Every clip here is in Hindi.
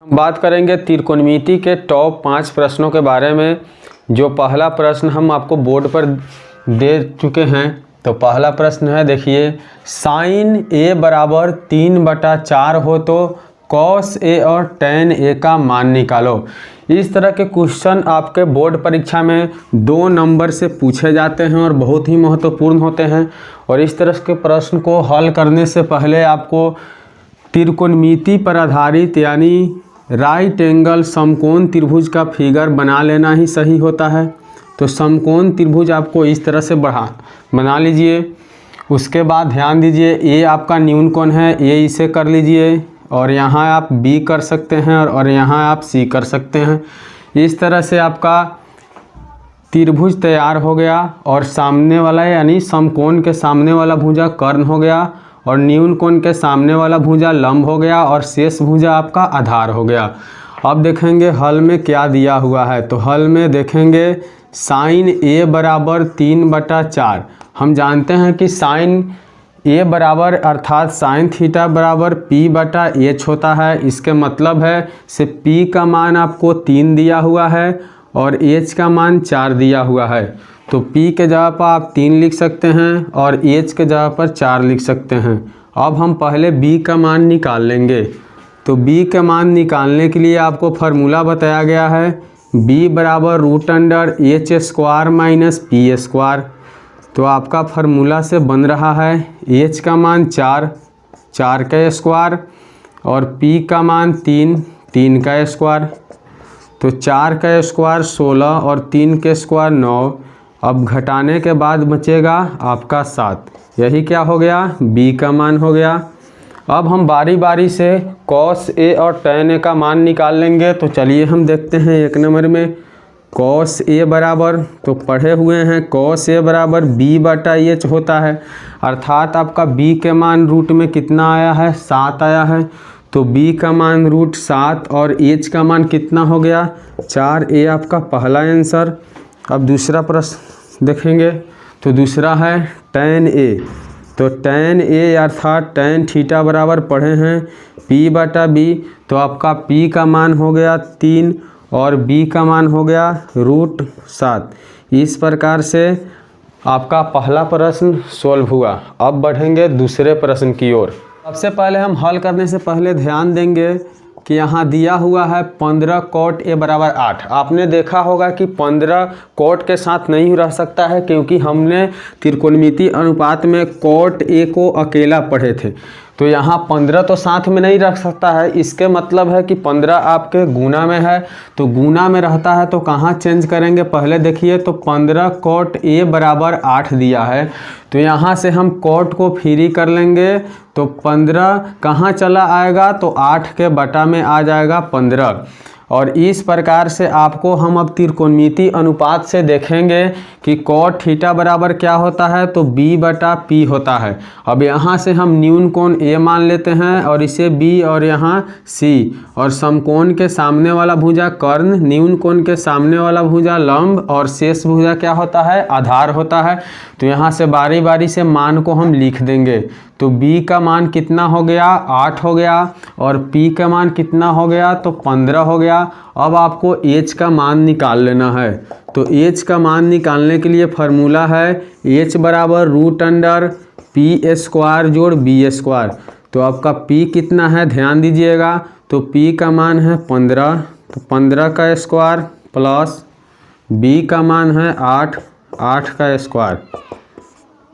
बात करेंगे त्रिकोणमिति के टॉप 5 प्रश्नों के बारे में। जो पहला प्रश्न हम आपको बोर्ड पर दे चुके हैं, तो पहला प्रश्न है, देखिए, साइन ए बराबर 3/4 हो तो कॉस ए और टेन ए का मान निकालो। इस तरह के क्वेश्चन आपके बोर्ड परीक्षा में 2 नंबर से पूछे जाते हैं और बहुत ही महत्वपूर्ण होते हैं। और इस तरह के प्रश्न को हल करने से पहले आपको त्रिकोणमिति पर आधारित यानी राइट एंगल समकोण त्रिभुज का फिगर बना लेना ही सही होता है। तो समकोण त्रिभुज आपको इस तरह से बना लीजिए। उसके बाद ध्यान दीजिए, ए आपका न्यून कोण है, ए इसे कर लीजिए और यहाँ आप बी कर सकते हैं और यहाँ आप सी कर सकते हैं। इस तरह से आपका त्रिभुज तैयार हो गया और सामने वाला यानी समकोण के सामने वाला भुजा कर्ण हो गया और न्यून कोण के सामने वाला भुजा लंब हो गया और शेष भुजा आपका आधार हो गया। अब देखेंगे हल में क्या दिया हुआ है। तो हल में देखेंगे साइन ए बराबर 3/4। हम जानते हैं कि साइन ए बराबर अर्थात साइन थीटा बराबर p/h होता है। इसके मतलब है से p का मान आपको 3 दिया हुआ है और h का मान 4 दिया हुआ है। तो p के जगह पर आप 3 लिख सकते हैं और h के जगह पर 4 लिख सकते हैं। अब हम पहले b का मान निकाल लेंगे। तो b का मान निकालने के लिए आपको फार्मूला बताया गया है, b बराबर h² - p²। तो आपका फार्मूला से बन रहा है h का मान 4 का स्क्वायर और p का मान 3 का स्क्वायर। तो 4 का स्क्वायर 16 और 3 के स्क्वायर 9। अब घटाने के बाद बचेगा आपका 7। यही क्या हो गया, b का मान हो गया। अब हम बारी बारी से cos a और tan a का मान निकाल लेंगे। तो चलिए हम देखते हैं 1 नंबर में cos a बराबर, तो पढ़े हुए हैं cos a बराबर b/h होता है। अर्थात आपका b के मान रूट में कितना आया है, 7 आया है। तो b का मान √7 और h का मान कितना हो गया, 4। a आपका पहला आंसर। अब दूसरा प्रश्न देखेंगे। तो दूसरा है tan a। तो tan a अर्थात tan थीटा बराबर पढ़े हैं p/b। तो आपका p का मान हो गया 3 और b का मान हो गया √7। इस प्रकार से आपका पहला प्रश्न सोल्व हुआ। अब बढ़ेंगे दूसरे प्रश्न की ओर। सबसे पहले हम हल करने से पहले ध्यान देंगे कि यहाँ दिया हुआ है 15 cot a बराबर 8। आपने देखा होगा कि 15 cot के साथ नहीं रह सकता है, क्योंकि हमने त्रिकोणमिति अनुपात में cot a को अकेला पढ़े थे। तो यहाँ 15 तो साथ में नहीं रख सकता है। इसके मतलब है कि 15 आपके गुना में है। तो गुना में रहता है तो कहाँ चेंज करेंगे, पहले देखिए। तो 15 cot a बराबर 8 दिया है, तो यहाँ से हम cot को फ्री कर लेंगे। तो 15 कहाँ चला आएगा, तो 8 के बटा में आ जाएगा 15। और इस प्रकार से आपको हम अब त्रिकोणमिति अनुपात से देखेंगे कि cot थीटा बराबर क्या होता है, तो b/p होता है। अब यहाँ से हम न्यून कोण a मान लेते हैं और इसे b और यहाँ c, और समकोण के सामने वाला भुजा कर्ण, न्यून कोण के सामने वाला भुजा लंब और शेष भुजा क्या होता है, आधार होता है। तो यहाँ से बारी बारी से मान को हम लिख देंगे। तो b का मान कितना हो गया, 8 हो गया और p का मान कितना हो गया, तो 15 हो गया। अब आपको h का मान निकाल लेना है। तो h का मान निकालने के लिए फार्मूला है h बराबर √p² जोड़ b²। तो आपका p कितना है, ध्यान दीजिएगा। तो p का मान है 15, तो 15 का स्क्वायर प्लस b का मान है 8 का स्क्वायर।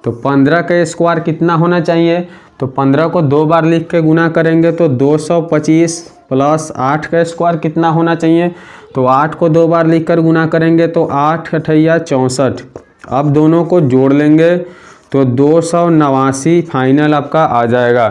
तो 15 का स्क्वायर कितना होना चाहिए, तो 15 को 2 बार लिख के गुना करेंगे तो 225 प्लस 8 का स्क्वायर कितना होना चाहिए, तो 8 को 2 बार लिख कर गुना करेंगे तो 8 अठैया 64। अब दोनों को जोड़ लेंगे तो 289 फाइनल आपका आ जाएगा।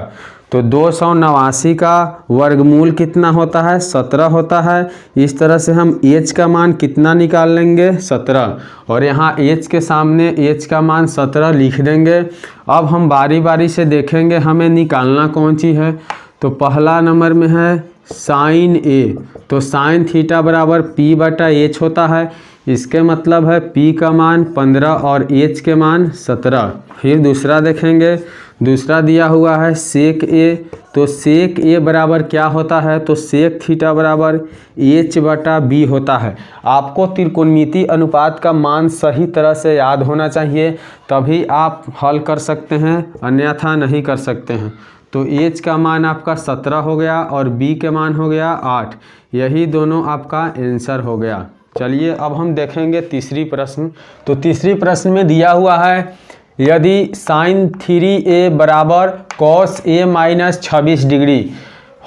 तो 289 का वर्गमूल कितना होता है, 17 होता है। इस तरह से हम h का मान कितना निकाल लेंगे, 17, और यहाँ h के सामने h का मान 17 लिख देंगे। अब हम बारी बारी से देखेंगे हमें निकालना कौन सी है। तो पहला नंबर में है साइन a। तो साइन थीटा बराबर p/h होता है। इसके मतलब है p का मान 15 और h के मान 17। फिर दूसरा देखेंगे दूसरा दिया हुआ है सेक ए, तो सेक ए बराबर क्या होता है, तो सेक थीटा बराबर h/b होता है। आपको त्रिकोणमितीय अनुपात का मान सही तरह से याद होना चाहिए, तभी आप हल कर सकते हैं, अन्यथा नहीं कर सकते हैं। तो h का मान आपका 17 हो गया और b के मान हो गया 8, यही दोनों आपका आंसर हो गया। चलिए अब हम देखेंगे तीसरी प्रश्न। तो तीसरी प्रश्न में दिया हुआ है यदि sin 3a बराबर cos a माइनस 26 डिग्री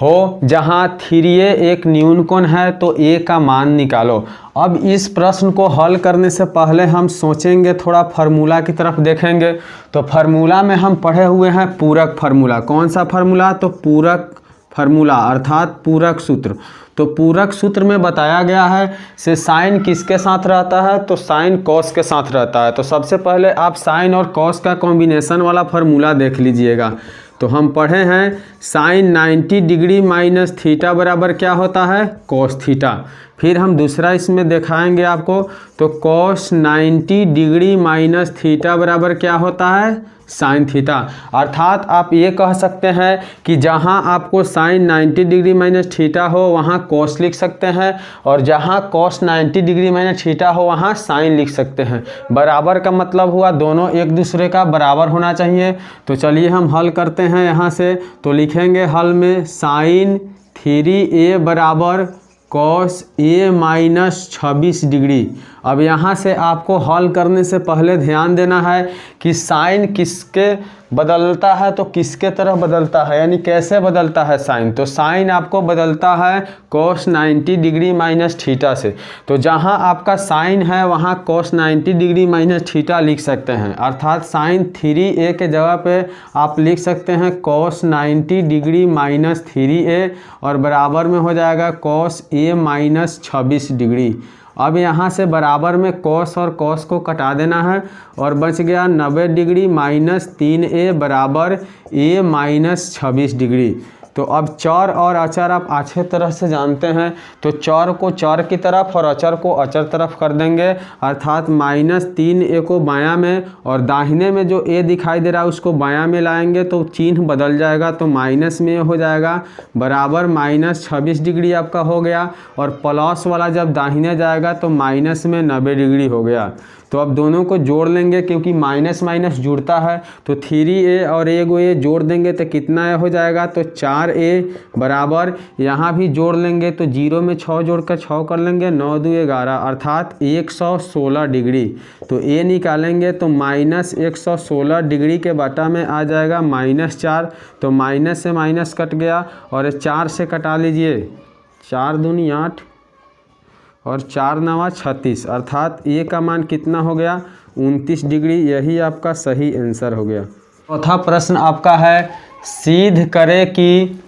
हो, जहाँ 3a एक न्यून कोण है, तो a का मान निकालो। अब इस प्रश्न को हल करने से पहले हम सोचेंगे, थोड़ा फार्मूला की तरफ देखेंगे। तो फार्मूला में हम पढ़े हुए हैं पूरक फार्मूला। कौन सा फार्मूला, तो पूरक फार्मूला अर्थात पूरक सूत्र। तो पूरक सूत्र में बताया गया है से साइन किसके साथ रहता है, तो साइन कॉस के साथ रहता है। तो सबसे पहले आप साइन और कॉस का कॉम्बिनेशन वाला फार्मूला देख लीजिएगा। तो हम पढ़े हैं साइन 90 डिग्री माइनस थीटा बराबर क्या होता है, कॉस थीटा। फिर हम दूसरा इसमें दिखाएंगे आपको, तो कॉस 90 डिग्री माइनस थीटा बराबर क्या होता है, साइन थीटा। अर्थात आप ये कह सकते हैं कि जहां आपको साइन 90 डिग्री माइनस थीटा हो वहां कॉस लिख सकते हैं, और जहां कॉस 90 डिग्री माइनस थीटा हो वहां साइन लिख सकते हैं। बराबर का मतलब हुआ दोनों एक दूसरे का बराबर होना चाहिए। तो चलिए हम हल करते हैं यहाँ से। तो लिखेंगे हल में साइन 3a बराबर कॉस a माइनस 26 डिग्री। अब यहाँ से आपको हल करने से पहले ध्यान देना है कि साइन किसके बदलता है, तो किसके तरफ बदलता है, यानी कैसे बदलता है साइन। तो साइन आपको बदलता है कॉस 90 डिग्री माइनस थीटा से। तो जहाँ आपका साइन है वहाँ कॉस 90 डिग्री माइनस थीटा लिख सकते हैं। अर्थात साइन 3a के जगह पे आप लिख सकते हैं कॉस 90 डिग्री माइनस 3a, और बराबर में हो जाएगा कॉस a माइनस 26 डिग्री। अब यहाँ से बराबर में कॉस और कॉस को कटा देना है, और बच गया 90 डिग्री माइनस 3a बराबर a माइनस 26 डिग्री। तो अब चर और अचर आप अच्छे तरह से जानते हैं, तो चर को चर की तरफ और अचर को अचर तरफ कर देंगे। अर्थात माइनस 3a को बायां में और दाहिने में जो a दिखाई दे रहा है उसको बायां में लाएंगे तो चिन्ह बदल जाएगा, तो माइनस में हो जाएगा बराबर माइनस 26 डिग्री आपका हो गया, और प्लस वाला जब दाहिने जाएगा तो माइनस में 90 डिग्री हो गया। तो अब दोनों को जोड़ लेंगे क्योंकि माइनस माइनस जुड़ता है, तो 3a और एगो a जोड़ देंगे तो कितना हो जाएगा, तो 4a बराबर यहाँ भी जोड़ लेंगे तो 0 में 6 जोड़कर 6 कर लेंगे, 9 2 11 अर्थात 116 डिग्री। तो a निकालेंगे तो माइनस 116 डिग्री के बटा में आ जाएगा -4, तो माइनस से माइनस कट गया और 4 से कटा लीजिए, 4 दूनी 8 और 4 9 36, अर्थात a का मान कितना हो गया 29 डिग्री। यही आपका सही आंसर हो गया। चौथा प्रश्न आपका है सिद्ध करें कि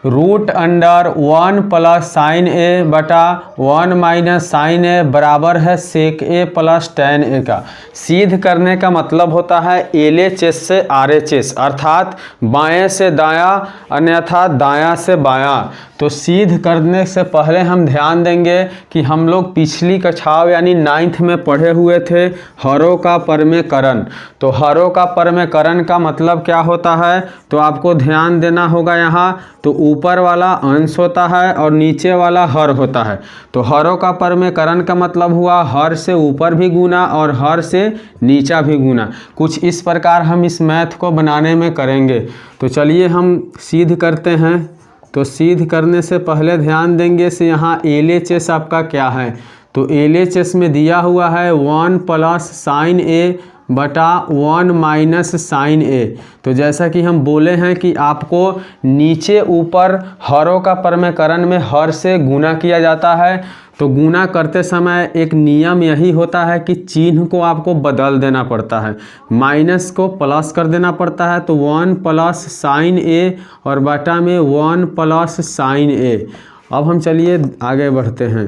√1 प्लस साइन ए बटा 1 माइनस साइन ए बराबर है सेक ए प्लस tan ए का। सिद्ध करने का मतलब होता है LHS से RHS, अर्थात बाएं से दायां अन्यथा दायां से बायां। तो सिद्ध करने से पहले हम ध्यान देंगे कि हम लोग पिछली कक्षाओं यानी 9th में पढ़े हुए थे हरों का परमेकरण। तो हरों का परमेकरण का मतलब क्या होता है, तो आपको ध्यान देना होगा। यहाँ तो ऊपर वाला अंश होता है और नीचे वाला हर होता है। तो हरों का परमेकरण का मतलब हुआ हर से ऊपर भी गुना और हर से नीचा भी गुना। कुछ इस प्रकार हम इस मैथ को बनाने में करेंगे। तो चलिए हम सिद्ध करते हैं। तो सिद्ध करने से पहले ध्यान देंगे से यहाँ LHS आपका क्या है। तो LHS में दिया हुआ है 1 प्लस साइन ए बटा 1 माइनस साइन ए। तो जैसा कि हम बोले हैं कि आपको नीचे ऊपर हरों का परमेकरण में हर से गुना किया जाता है। तो गुना करते समय एक नियम यही होता है कि चिन्ह को आपको बदल देना पड़ता है, माइनस को प्लस कर देना पड़ता है। तो 1 प्लस साइन ए और बटा में 1 प्लस साइन ए। अब हम चलिए आगे बढ़ते हैं।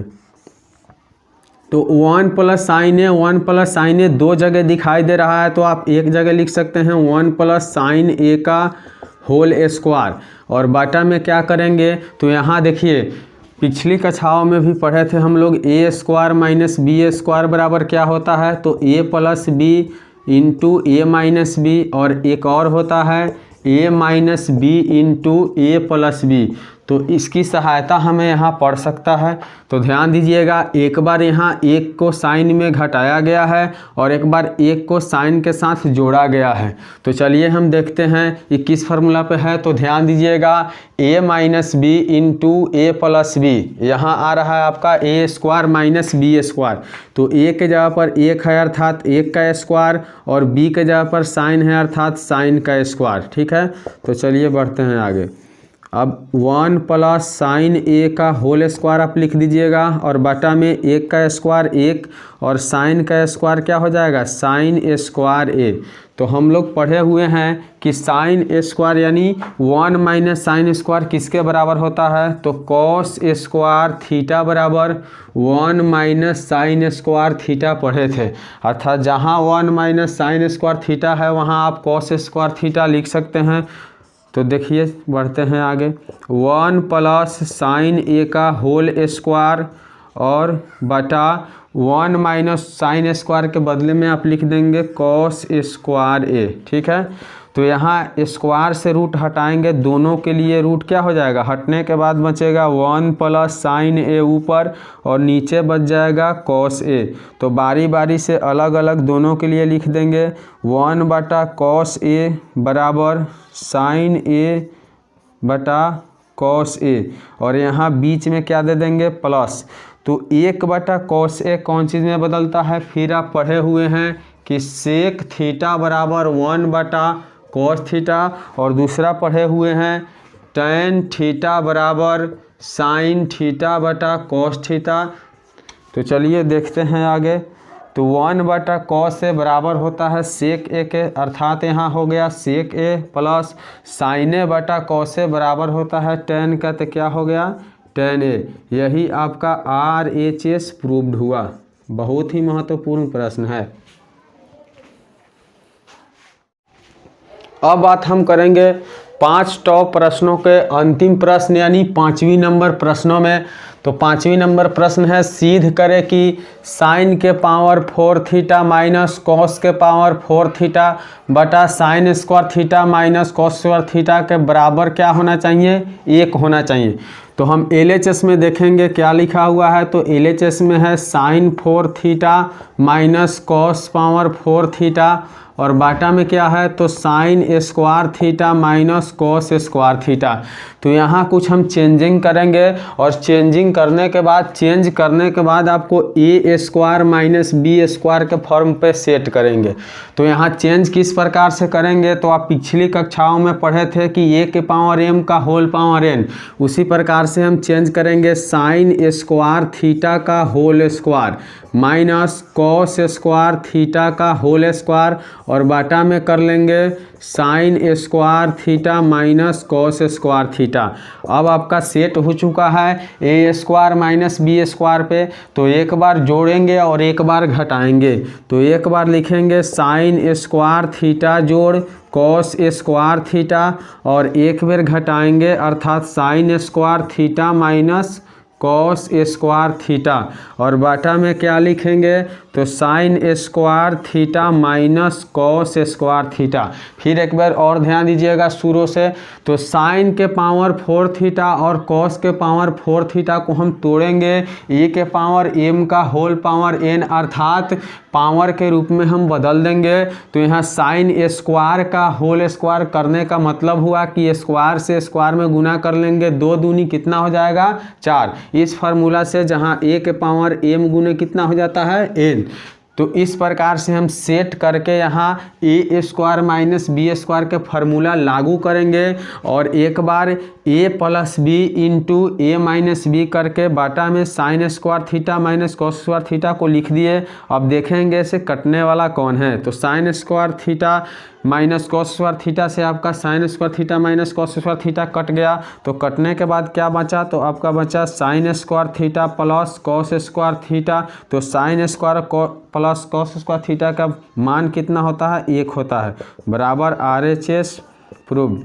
तो 1 प्लस साइन ए 1 प्लस साइन ए दो जगह दिखाई दे रहा है, तो आप एक जगह लिख सकते हैं 1 प्लस साइन ए का होल स्क्वायर, और बटा में क्या करेंगे, तो यहाँ देखिए पिछली कक्षाओं में भी पढ़े थे हम लोग a² माइनस b² बराबर क्या होता है, तो a plus b into a minus b, और एक और होता है a minus b into a plus b. तो इसकी सहायता हमें यहाँ पड़ सकता है। तो ध्यान दीजिएगा, एक बार यहाँ एक को साइन में घटाया गया है और एक बार एक को साइन के साथ जोड़ा गया है। तो चलिए हम देखते हैं ये किस फार्मूला पे है। तो ध्यान दीजिएगा, ए minus b into a plus B, यहाँ आ रहा है आपका ए स्क्वायर माइनस बी स्क्वायर। तो ए के जगह पर एक है अर्थात एक का स्क्वायर, और बी के जगह पर साइन है अर्थात साइन का स्क्वायर। ठीक है, तो चलिए बढ़ते हैं आगे। अब 1 प्लस साइन ए का होल स्क्वायर आप लिख दीजिएगा, और बटा में एक का स्क्वायर एक, और साइन का स्क्वायर क्या हो जाएगा, साइन स्क्वायर ए। तो हम लोग पढ़े हुए हैं कि साइन स्क्वायर यानी 1 माइनस साइन स्क्वायर किसके बराबर होता है, तो कॉस स्क्वायर थीटा बराबर 1 माइनस साइन स्क्वायर थीटा पढ़े थे। अर्थात जहाँ 1 माइनस साइन स्क्वायर थीटा है वहाँ आप कॉस स्क्वायर थीटा लिख सकते हैं। तो देखिए बढ़ते हैं आगे, 1 प्लस साइन ए का होल स्क्वायर और बटा 1 माइनस साइन स्क्वायर के बदले में आप लिख देंगे कॉस स्क्वायर ए। ठीक है, तो यहाँ स्क्वायर से रूट हटाएंगे, दोनों के लिए रूट क्या हो जाएगा, हटने के बाद बचेगा 1 प्लस साइन ए ऊपर और नीचे बच जाएगा कॉस ए। तो बारी बारी से अलग अलग दोनों के लिए लिख देंगे, 1 बटा कॉस ए बराबर साइन ए बटा कॉस ए, और यहाँ बीच में क्या दे देंगे प्लस। तो 1 बटा कॉस ए कौन चीज़ में बदलता है, फिर आप पढ़े हुए हैं कि सेक थीटा बराबर 1 बटा कॉस थीटा, और दूसरा पढ़े हुए हैं टैन थीटा बराबर साइन थीटा बटा कॉस थीटा। तो चलिए देखते हैं आगे। तो 1 बटा कॉस ए बराबर होता है सेक ए के, अर्थात यहाँ हो गया सेक ए, प्लस साइन ए बटा कॉस ए बराबर होता है टैन का, तो क्या हो गया टैन ए। यही आपका RHS प्रूव्ड हुआ। बहुत ही महत्वपूर्ण प्रश्न है। अब बात हम करेंगे 5 टॉप प्रश्नों के अंतिम प्रश्न यानी 5वीं नंबर प्रश्नों में। तो 5वीं नंबर प्रश्न है, सिद्ध करें कि साइन के पावर 4 थीटा माइनस कॉस के पावर 4 थीटा बटा sign square theta minus cos square theta के बराबर क्या होना चाहिए, 1 होना चाहिए। तो हम LHS में देखेंगे क्या लिखा हुआ है। तो LHS में है sine 4 theta minus cos power 4 theta, और बाटा में क्या है, तो sine square theta minus cos square theta. तो यहाँ कुछ हम चेंजिंग करेंगे, और चेंजिंग करने के बाद आपको ए स्क्वायर माइनस बी स्क्वायर के फॉर्म पे सेट करेंगे। तो यहाँ चेंज किस प्रकार से करेंगे, तो आप पिछली कक्षाओं में पढ़े थे कि ए के पावर m का होल पावर n, उसी प्रकार से हम चेंज करेंगे साइन स्क्वायर थीटा का whole square minus cos square theta का होल स्क्वायर, और बाटा में कर लेंगे sine square theta minus cos square theta. अब आपका सेट हो चुका है a square minus b square पे। तो एक बार जोड़ेंगे और एक बार घटाएंगे। तो एक बार लिखेंगे साइन स्क्वायर थीटा जोड़ कॉस स्क्वायर थीटा, और एक बार घटाएंगे अर्थात sign square theta minus cos square theta, और बाटा में क्या लिखेंगे, तो sine square theta minus cos square theta. फिर एक बार और ध्यान दीजिएगा शुरू से। तो साइन के पावर 4 थीटा और कॉस के पावर 4 थीटा को हम तोड़ेंगे, ए के पावर m का होल पावर n अर्थात पावर के रूप में हम बदल देंगे। तो यहाँ साइन स्क्वायर का होल स्क्वायर करने का मतलब हुआ कि स्क्वायर से स्क्वायर में गुना कर लेंगे, 2 दूनी कितना हो जाएगा 4। इस फार्मूला से जहाँ a के पावर m गुने कितना हो जाता है n। तो इस प्रकार से हम सेट करके यहाँ a square minus b square के फार्मूला लागू करेंगे, और एक बार a plus b into a minus b करके बाटा में sine square theta minus cos square theta को लिख दिए। अब देखेंगे इसे कटने वाला कौन है। तो sine square theta minus cos square theta से आपका sign square theta minus cos square theta cut गया। तो कटने के बाद क्या बचा, तो आपका बचा sine square theta plus cos square theta. तो sine square plus cos square theta का मान कितना होता है, 1 होता है, बराबर RHS प्रूव्ड।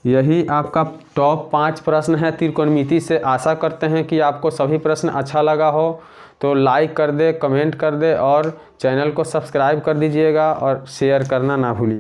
यही आपका टॉप 5 प्रश्न है त्रिकोणमिति से। आशा करते हैं कि आपको सभी प्रश्न अच्छा लगा हो। तो लाइक कर दे, कमेंट कर दे और चैनल को सब्सक्राइब कर दीजिएगा और शेयर करना ना भूलिए।